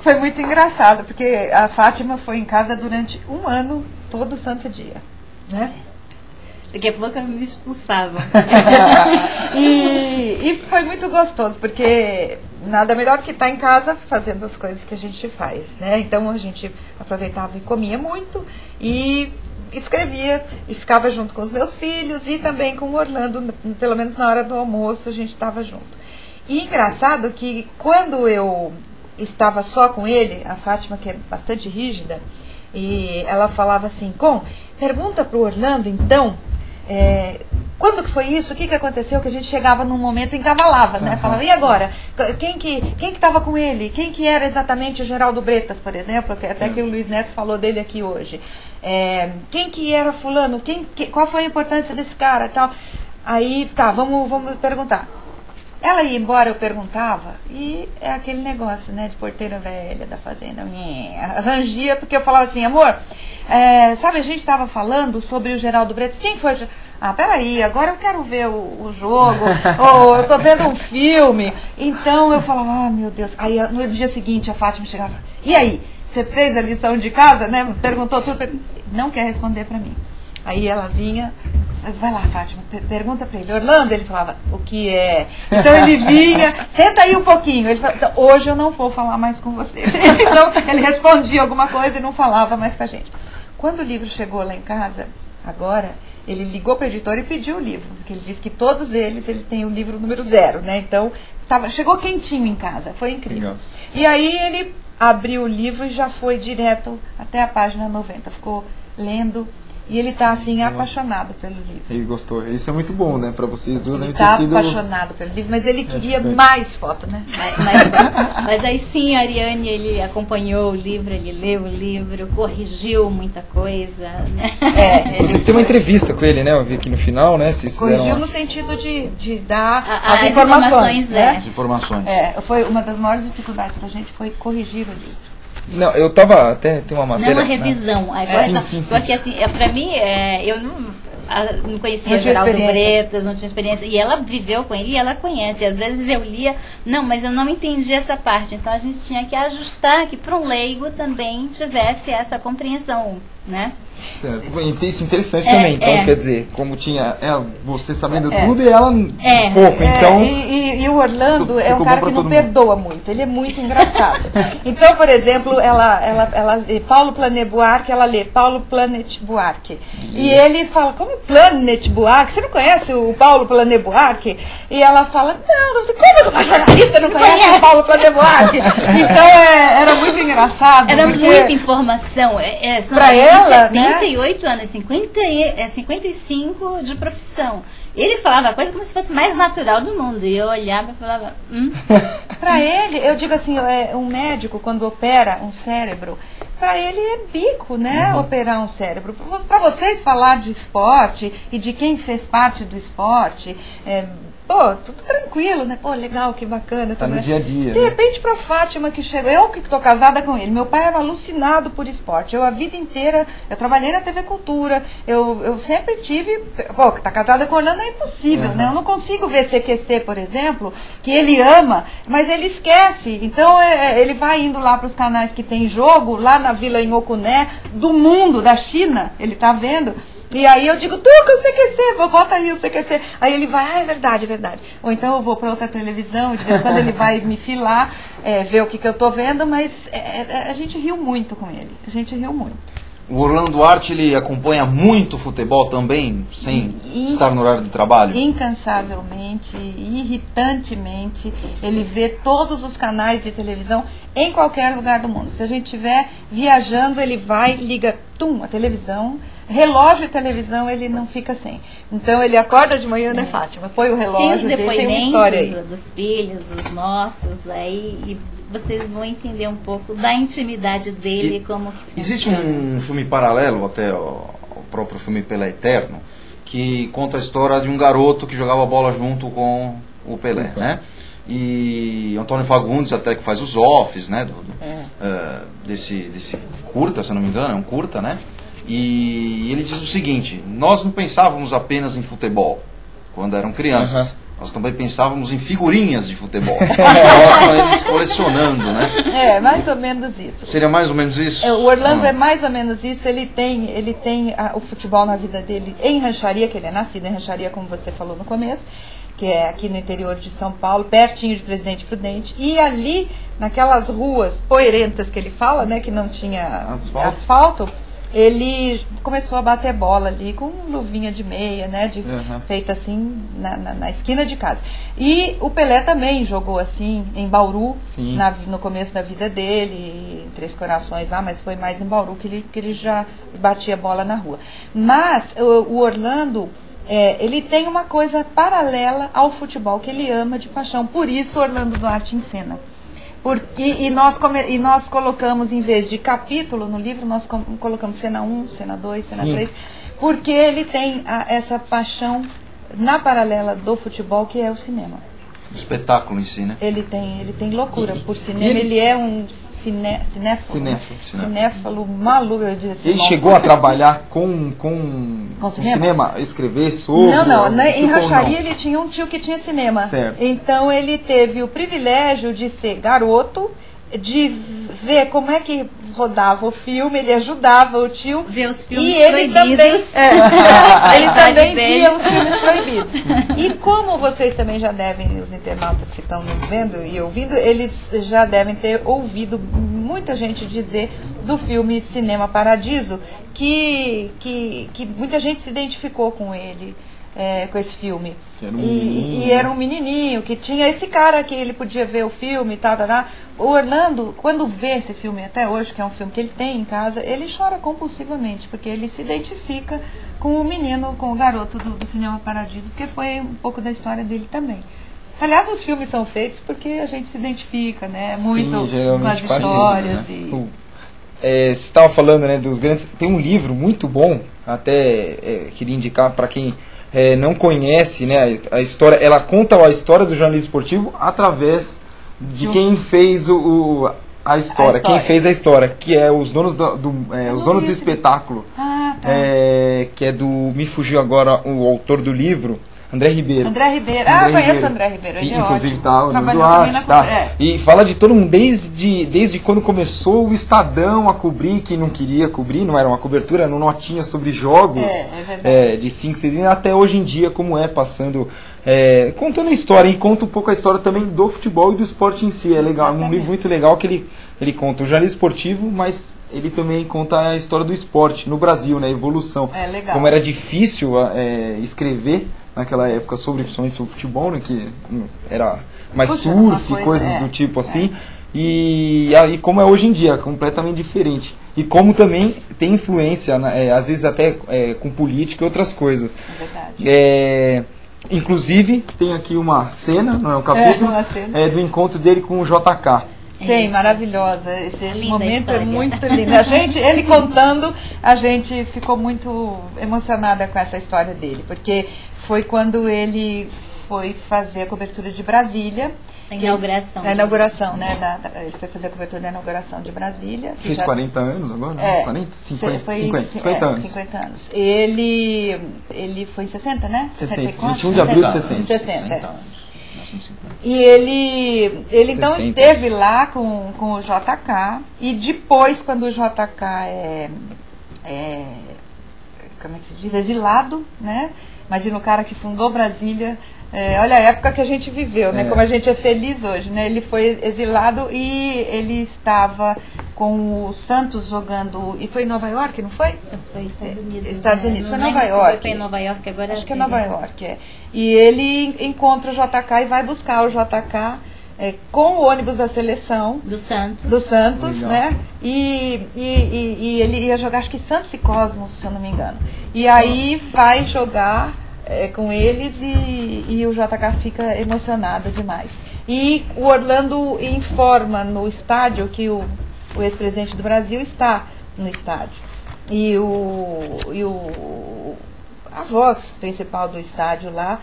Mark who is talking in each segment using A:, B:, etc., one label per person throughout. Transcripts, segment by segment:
A: Foi muito engraçado, porque a Fátima foi em casa durante um ano, todo santo dia, né?
B: Daqui a pouco me expulsavam.
A: E foi muito gostoso, porque nada melhor que estar em casa fazendo as coisas que a gente faz, né? Então a gente aproveitava e comia muito e escrevia e ficava junto com os meus filhos e também com o Orlando, pelo menos na hora do almoço a gente estava junto. E engraçado que quando eu estava só com ele, a Fátima, que é bastante rígida, e ela falava assim, pergunta para o Orlando então, quando que foi isso? O que aconteceu? Que a gente chegava num momento e encavalava, né? Falava, e agora? Quem que estava com ele? Quem que era exatamente o Geraldo Bretas, por exemplo? Até que o Luiz Neto falou dele aqui hoje. Quem que era fulano? Qual foi a importância desse cara? Tal. Aí, vamos perguntar. Ela ia embora, eu perguntava, e é aquele negócio, né, de porteira velha da fazenda, rangia, porque eu falava assim, amor, sabe, a gente estava falando sobre o Geraldo Bretas, quem foi? Peraí, agora eu quero ver o jogo, ou eu tô vendo um filme, então eu falava, meu Deus, aí no dia seguinte a Fátima chegava, e aí, você fez a lição de casa, né, perguntou tudo, não quer responder para mim, aí ela vinha, vai lá, Fátima, pergunta para ele. Orlando, ele falava, o que é? Então ele vinha, senta aí um pouquinho. Ele falava, então, hoje eu não vou falar mais com você. Então ele respondia alguma coisa e não falava mais com a gente. Quando o livro chegou lá em casa, agora, ele ligou para a editora e pediu o livro. Porque ele disse que todos eles, ele tem o livro número 0, né? Então, chegou quentinho em casa, foi incrível. Legal. E aí ele abriu o livro e já foi direto até a página 90. Ficou lendo. E ele está assim, apaixonado pelo livro.
C: Ele gostou. Isso é muito bom, né? Para vocês duas.
A: Ele está apaixonado pelo livro, mas ele queria mais foto, né?
B: Mas aí sim, a Ariane, ele acompanhou o livro, ele leu o livro, corrigiu muita coisa, né?
C: Inclusive tem uma entrevista com ele, né? Eu vi aqui no final, né?
A: Corrigiu no sentido de dar as informações, né?
D: As informações.
A: Foi uma das maiores dificuldades para a gente, foi corrigir o livro.
C: Não, eu tava até, tem uma matéria...
B: Não, uma revisão.
C: Sim.
B: Porque assim, pra mim, eu não conhecia Geraldo Bretas, não tinha experiência. E ela viveu com ele e ela conhece. E às vezes eu lia, mas eu não entendi essa parte. Então a gente tinha que ajustar que para um leigo também tivesse essa compreensão, né?
C: Certo. Isso é interessante também. Então, quer dizer, como tinha você sabendo tudo e ela pouco. Então,
A: e o Orlando é um cara que não perdoa muito. Ele é muito engraçado. Então, por exemplo, ela lê Paulo Planet Buarque, ela lê Paulo Planet Buarque. E ele fala, como Planet Buarque? Você não conhece o Paulo Planet Buarque? E ela fala, como uma jornalista não conhece o Paulo Planet Buarque? Então, era muito engraçado.
B: Era muita informação.
A: Para ela, né?
B: 38 anos, 55 de profissão. Ele falava a coisa como se fosse mais natural do mundo. E eu olhava e falava...
A: Para ele, eu digo assim, um médico quando opera um cérebro, para ele é bico, né? Operar um cérebro. Para vocês falar de esporte e de quem fez parte do esporte... tudo tranquilo, né? Legal, que bacana.
C: Tá no dia a dia.
A: De repente, pra Fátima que chegou, eu que estou casada com ele, meu pai era alucinado por esporte. Eu a vida inteira, eu trabalhei na TV Cultura, eu sempre tive, tá casada com o Orlando é impossível, né? Eu não consigo ver CQC, por exemplo, que ele ama, mas ele esquece. Então, ele vai indo lá para os canais que tem jogo, lá na Vila em Ocuné, do mundo, da China, ele tá vendo. E aí eu digo, Tuca, o CQC, bota aí o CQC. Aí ele vai, é verdade. Ou então eu vou para outra televisão, de vez em quando ele vai me filar, ver o que eu tô vendo, mas a gente riu muito com ele. A gente riu muito.
D: O Orlando Duarte, ele acompanha muito futebol também, sem estar no horário de trabalho?
A: Incansavelmente, irritantemente, ele vê todos os canais de televisão em qualquer lugar do mundo. Se a gente estiver viajando, ele vai, liga, a televisão, relógio e televisão ele não fica sem. Então ele acorda de manhã, né, Fátima? Põe o relógio,
B: tem os
A: tem uma história aí.
B: dos filhos, os nossos, aí e vocês vão entender um pouco da intimidade dele, como que
D: existe um filme paralelo até o próprio filme Pelé Eterno, que conta a história de um garoto que jogava bola junto com o Pelé, né? E Antônio Fagundes até que faz os offs, né? Desse curta, se eu não me engano, é um curta, né? E ele diz o seguinte: nós não pensávamos apenas em futebol quando eram crianças. nós também pensávamos em figurinhas de futebol. Nós eles colecionando, né?
A: É, mais ou menos isso.
D: Seria mais ou menos isso?
A: O Orlando é mais ou menos isso. Ele tem o futebol na vida dele em Rancharia, que ele é nascido em Rancharia, como você falou no começo, que é aqui no interior de São Paulo, pertinho de Presidente Prudente. E ali, naquelas ruas poeirentas que ele fala, né, que não tinha asfalto, ele começou a bater bola ali com luvinha de meia, né, feita assim na esquina de casa. E o Pelé também jogou assim em Bauru, no começo da vida dele, em Três Corações lá, mas foi mais em Bauru que ele já batia bola na rua. Mas o Orlando, ele tem uma coisa paralela ao futebol que ele ama de paixão. Por isso Orlando Duarte encena. E nós colocamos, em vez de capítulo no livro, nós colocamos cena 1, cena 2, cena 3, porque ele tem essa paixão na paralela do futebol, que é o cinema.
D: O espetáculo em si, né? Ele
A: tem loucura por cinema, ele é um cinéfalo maluco, eu disse assim.
C: Ele chegou a trabalhar com cinema, escrever sobre...
A: Não, em Rancharia ele tinha um tio que tinha cinema.
C: Certo.
A: Então ele teve o privilégio de ser garoto, de ver como é que rodava o filme, ele ajudava o tio.
B: Ver os filmes
A: e ele
B: proibidos.
A: Ele também via os filmes proibidos. E como vocês também já devem, os internautas que estão nos vendo e ouvindo, eles já devem ter ouvido muita gente dizer do filme Cinema Paradiso, que muita gente se identificou com ele. Com esse filme. E era um menininho que tinha esse cara que ele podia ver o filme e tal. O Orlando, quando vê esse filme até hoje, que é um filme que ele tem em casa, ele chora compulsivamente, porque ele se identifica com o menino, com o garoto do Cinema Paradiso, porque foi um pouco da história dele também. Aliás, os filmes são feitos porque a gente se identifica, né? Muito com as histórias. Isso, né?
C: Você estava falando, né, dos grandes... Tem um livro muito bom, até queria indicar para quem não conhece, né, a história. Ela conta a história do jornalismo esportivo através de quem fez a história, quem fez a história, que é os donos do espetáculo, que é me fugiu agora o autor do livro, André Ribeiro.
A: Conheço o André Ribeiro. Ele
C: inclusive está no Duarte, e fala de todo mundo, desde quando começou o Estadão a cobrir, que não queria cobrir, não era uma cobertura, não notinha sobre jogos de 5, 6 anos, até hoje em dia, como passando, contando a história, e conta um pouco a história também do futebol e do esporte em si. É legal, é um livro muito legal que ele conta o jornalismo esportivo, mas ele também conta a história do esporte no Brasil, né, a evolução.
A: Legal.
C: Como era difícil escrever naquela época, principalmente sobre futebol, né, que era mais surf e coisas do tipo assim, e como é hoje em dia, completamente diferente. E como também tem influência, às vezes até com política e outras coisas.
A: É verdade.
C: Inclusive, tem aqui uma cena, não é um capítulo, do encontro dele com o JK.
A: Tem, maravilhosa. Esse momento é muito lindo. Ele contando, a gente ficou muito emocionada com essa história dele, porque foi quando ele foi fazer a cobertura de Brasília.
B: A inauguração.
A: A inauguração, né? Ele foi fazer a cobertura da inauguração de Brasília.
C: Fez 40 anos agora? 40? 50 anos.
A: 50 anos. Ele foi em 60, né?
C: 21 de abril de 60.
A: E ele então esteve lá com o JK, e depois, quando o JK como é que se diz? Exilado, né? Imagina o cara que fundou Brasília. Olha a época que a gente viveu, né? Como a gente é feliz hoje, né? Ele foi exilado e ele estava com o Santos jogando... E foi em Nova York, não foi?
B: Foi Estados Unidos.
A: Estados Unidos,
B: foi
A: Nova York.
B: Foi em Nova York agora.
A: Acho que é Nova York, E ele encontra o JK e vai buscar o JK com o ônibus da seleção.
B: Do Santos.
A: Legal. Né? E ele ia jogar, acho que Santos e Cosmos, se eu não me engano. E aí vai jogar com eles e o JK fica emocionado demais. E o Orlando informa no estádio que o ex-presidente do Brasil está no estádio. E a voz principal do estádio lá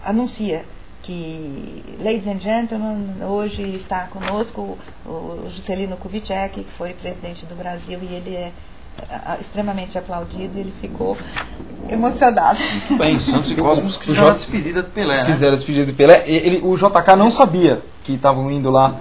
A: anuncia que, ladies and gentlemen, hoje está conosco o Juscelino Kubitschek, que foi presidente do Brasil, e ele é extremamente aplaudido. Ele ficou emocionado.
D: Muito bem, Santos e Cosmos que fizeram a despedida do Pelé,
C: Fizeram a despedida do Pelé. O JK não sabia que estavam indo lá